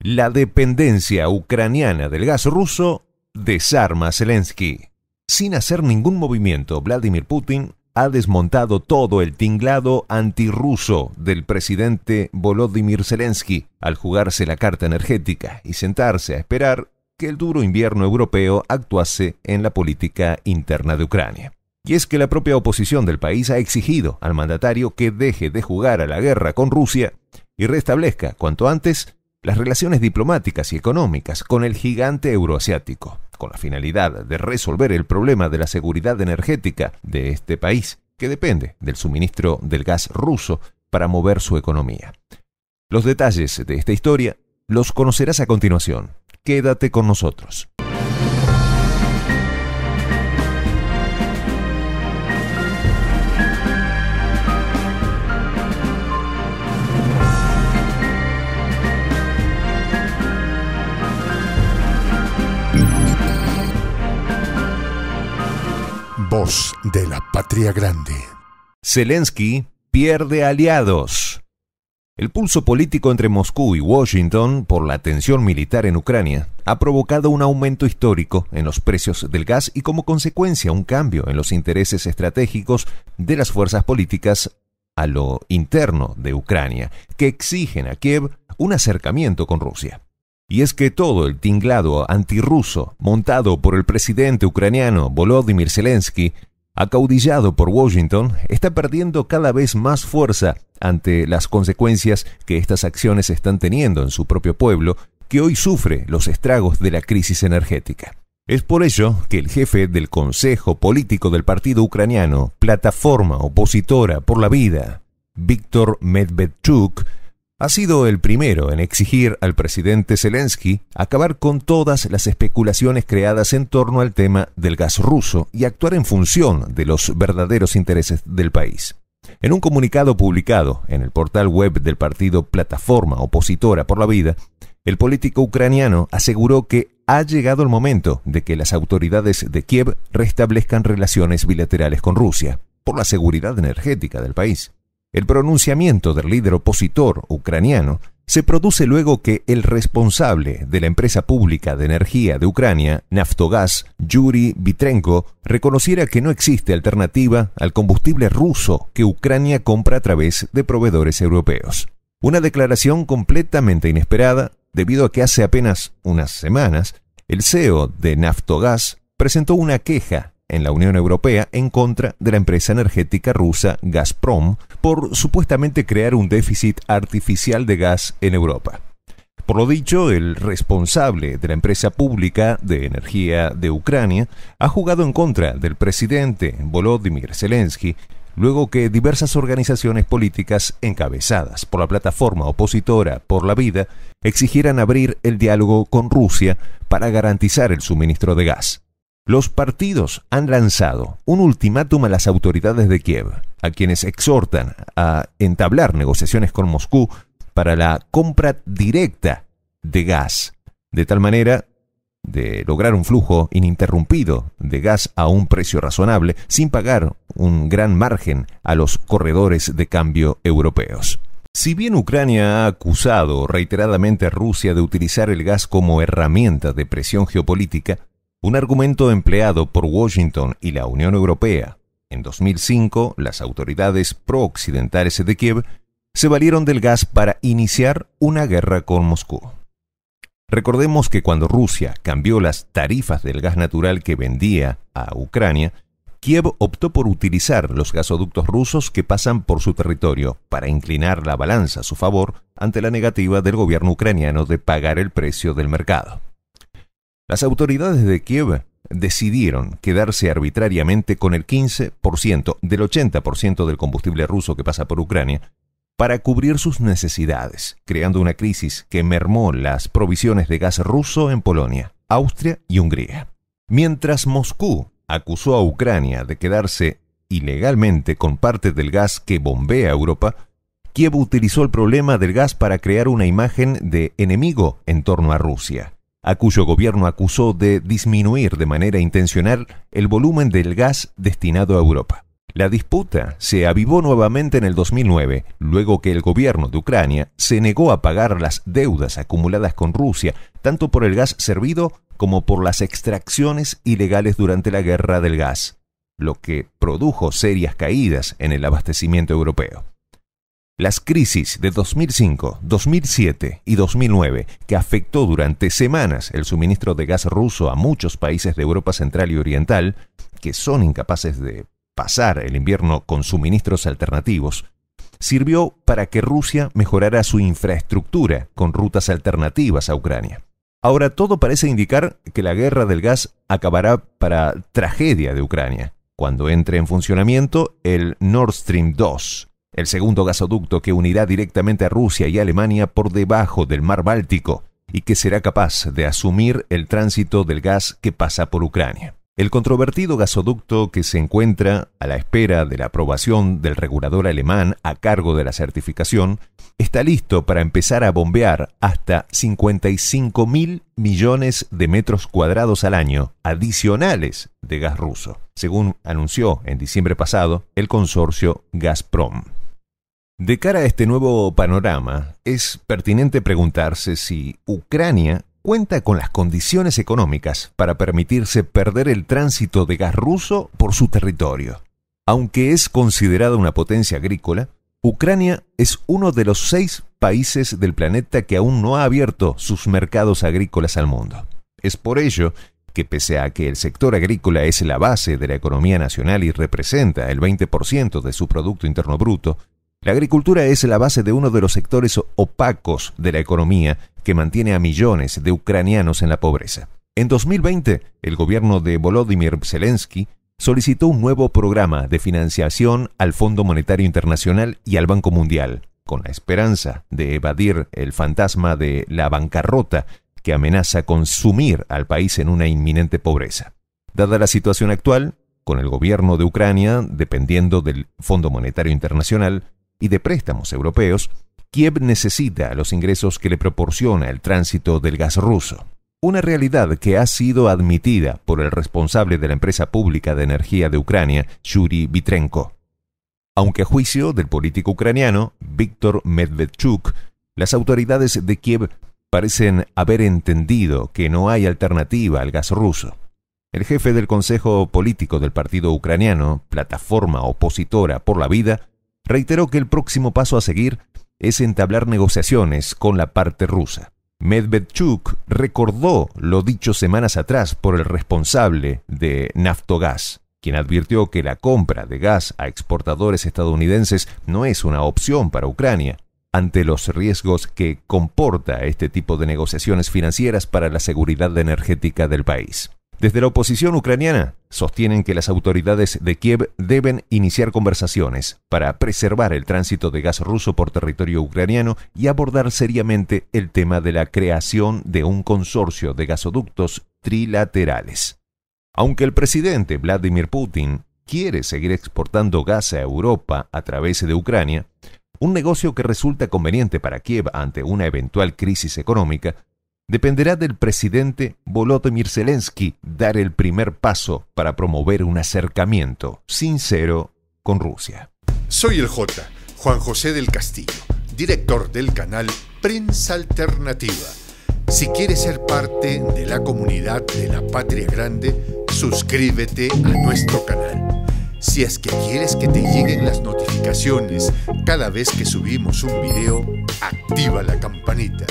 La dependencia ucraniana del gas ruso desarma a Zelensky. Sin hacer ningún movimiento, Vladimir Putin ha desmontado todo el tinglado antirruso del presidente Volodymyr Zelensky al jugarse la carta energética y sentarse a esperar que el duro invierno europeo actuase en la política interna de Ucrania. Y es que la propia oposición del país ha exigido al mandatario que deje de jugar a la guerra con Rusia y restablezca cuanto antes las relaciones diplomáticas y económicas con el gigante euroasiático, con la finalidad de resolver el problema de la seguridad energética de este país, que depende del suministro del gas ruso para mover su economía. Los detalles de esta historia los conocerás a continuación. Quédate con nosotros. Voz de la Patria Grande. Zelensky pierde aliados. El pulso político entre Moscú y Washington por la tensión militar en Ucrania ha provocado un aumento histórico en los precios del gas y como consecuencia un cambio en los intereses estratégicos de las fuerzas políticas a lo interno de Ucrania, que exigen a Kiev un acercamiento con Rusia. Y es que todo el tinglado antirruso montado por el presidente ucraniano Volodymyr Zelensky, acaudillado por Washington, está perdiendo cada vez más fuerza ante las consecuencias que estas acciones están teniendo en su propio pueblo, que hoy sufre los estragos de la crisis energética. Es por ello que el jefe del Consejo Político del partido ucraniano, Plataforma Opositora por la Vida, Viktor Medvedchuk, ha sido el primero en exigir al presidente Zelensky acabar con todas las especulaciones creadas en torno al tema del gas ruso y actuar en función de los verdaderos intereses del país. En un comunicado publicado en el portal web del partido Plataforma Opositora por la Vida, el político ucraniano aseguró que ha llegado el momento de que las autoridades de Kiev restablezcan relaciones bilaterales con Rusia por la seguridad energética del país. El pronunciamiento del líder opositor ucraniano se produce luego que el responsable de la empresa pública de energía de Ucrania, Naftogaz, Yuri Vitrenko, reconociera que no existe alternativa al combustible ruso que Ucrania compra a través de proveedores europeos. Una declaración completamente inesperada, debido a que hace apenas unas semanas, el CEO de Naftogaz presentó una queja en la Unión Europea en contra de la empresa energética rusa Gazprom por supuestamente crear un déficit artificial de gas en Europa. Por lo dicho, el responsable de la empresa pública de energía de Ucrania ha jugado en contra del presidente Volodymyr Zelensky, luego que diversas organizaciones políticas encabezadas por la Plataforma Opositora por la Vida exigieran abrir el diálogo con Rusia para garantizar el suministro de gas. Los partidos han lanzado un ultimátum a las autoridades de Kiev, a quienes exhortan a entablar negociaciones con Moscú para la compra directa de gas, de tal manera de lograr un flujo ininterrumpido de gas a un precio razonable, sin pagar un gran margen a los corredores de cambio europeos. Si bien Ucrania ha acusado reiteradamente a Rusia de utilizar el gas como herramienta de presión geopolítica, un argumento empleado por Washington y la Unión Europea. En 2005, las autoridades pro-occidentales de Kiev se valieron del gas para iniciar una guerra con Moscú. Recordemos que cuando Rusia cambió las tarifas del gas natural que vendía a Ucrania, Kiev optó por utilizar los gasoductos rusos que pasan por su territorio para inclinar la balanza a su favor ante la negativa del gobierno ucraniano de pagar el precio del mercado. Las autoridades de Kiev decidieron quedarse arbitrariamente con el 15% del 80% del combustible ruso que pasa por Ucrania para cubrir sus necesidades, creando una crisis que mermó las provisiones de gas ruso en Polonia, Austria y Hungría. Mientras Moscú acusó a Ucrania de quedarse ilegalmente con parte del gas que bombea Europa, Kiev utilizó el problema del gas para crear una imagen de enemigo en torno a Rusia, a cuyo gobierno acusó de disminuir de manera intencional el volumen del gas destinado a Europa. La disputa se avivó nuevamente en el 2009, luego que el gobierno de Ucrania se negó a pagar las deudas acumuladas con Rusia, tanto por el gas servido como por las extracciones ilegales durante la guerra del gas, lo que produjo serias caídas en el abastecimiento europeo. Las crisis de 2005, 2007 y 2009, que afectó durante semanas el suministro de gas ruso a muchos países de Europa Central y Oriental, que son incapaces de pasar el invierno con suministros alternativos, sirvió para que Rusia mejorara su infraestructura con rutas alternativas a Ucrania. Ahora todo parece indicar que la guerra del gas acabará para tragedia de Ucrania, cuando entre en funcionamiento el Nord Stream 2, el segundo gasoducto que unirá directamente a Rusia y Alemania por debajo del mar Báltico y que será capaz de asumir el tránsito del gas que pasa por Ucrania. El controvertido gasoducto, que se encuentra a la espera de la aprobación del regulador alemán a cargo de la certificación, está listo para empezar a bombear hasta 55.000 millones de metros cuadrados al año adicionales de gas ruso, según anunció en diciembre pasado el consorcio Gazprom. De cara a este nuevo panorama, es pertinente preguntarse si Ucrania cuenta con las condiciones económicas para permitirse perder el tránsito de gas ruso por su territorio. Aunque es considerada una potencia agrícola, Ucrania es uno de los 6 países del planeta que aún no ha abierto sus mercados agrícolas al mundo. Es por ello que, pese a que el sector agrícola es la base de la economía nacional y representa el 20% de su Producto Interno Bruto, la agricultura es la base de uno de los sectores opacos de la economía que mantiene a millones de ucranianos en la pobreza. En 2020, el gobierno de Volodymyr Zelensky solicitó un nuevo programa de financiación al Fondo Monetario Internacional y al Banco Mundial, con la esperanza de evadir el fantasma de la bancarrota que amenaza con sumir al país en una inminente pobreza. Dada la situación actual, con el gobierno de Ucrania dependiendo del Fondo Monetario Internacional y de préstamos europeos, Kiev necesita los ingresos que le proporciona el tránsito del gas ruso. Una realidad que ha sido admitida por el responsable de la empresa pública de energía de Ucrania, Yuri Vitrenko. Aunque a juicio del político ucraniano, Viktor Medvedchuk, las autoridades de Kiev parecen haber entendido que no hay alternativa al gas ruso. El jefe del Consejo Político del partido ucraniano, Plataforma Opositora por la Vida, reiteró que el próximo paso a seguir es entablar negociaciones con la parte rusa. Medvedchuk recordó lo dicho semanas atrás por el responsable de Naftogaz, quien advirtió que la compra de gas a exportadores estadounidenses no es una opción para Ucrania, ante los riesgos que comporta este tipo de negociaciones financieras para la seguridad energética del país. Desde la oposición ucraniana sostienen que las autoridades de Kiev deben iniciar conversaciones para preservar el tránsito de gas ruso por territorio ucraniano y abordar seriamente el tema de la creación de un consorcio de gasoductos trilaterales. Aunque el presidente Vladimir Putin quiere seguir exportando gas a Europa a través de Ucrania, un negocio que resulta conveniente para Kiev ante una eventual crisis económica, dependerá del presidente Volodymyr Zelensky dar el primer paso para promover un acercamiento sincero con Rusia. Soy el J, Juan José del Castillo, director del canal Prensa Alternativa. Si quieres ser parte de la comunidad de la Patria Grande, suscríbete a nuestro canal. Si es que quieres que te lleguen las notificaciones cada vez que subimos un video, activa la campanita.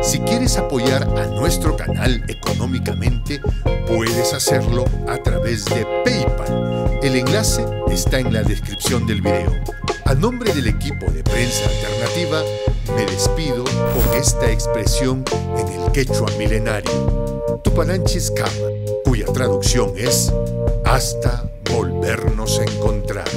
Si quieres apoyar a nuestro canal económicamente, puedes hacerlo a través de PayPal. El enlace está en la descripción del video. A nombre del equipo de Prensa Alternativa, me despido con esta expresión en el quechua milenario, Tupananchis Kama, cuya traducción es hasta volvernos a encontrar.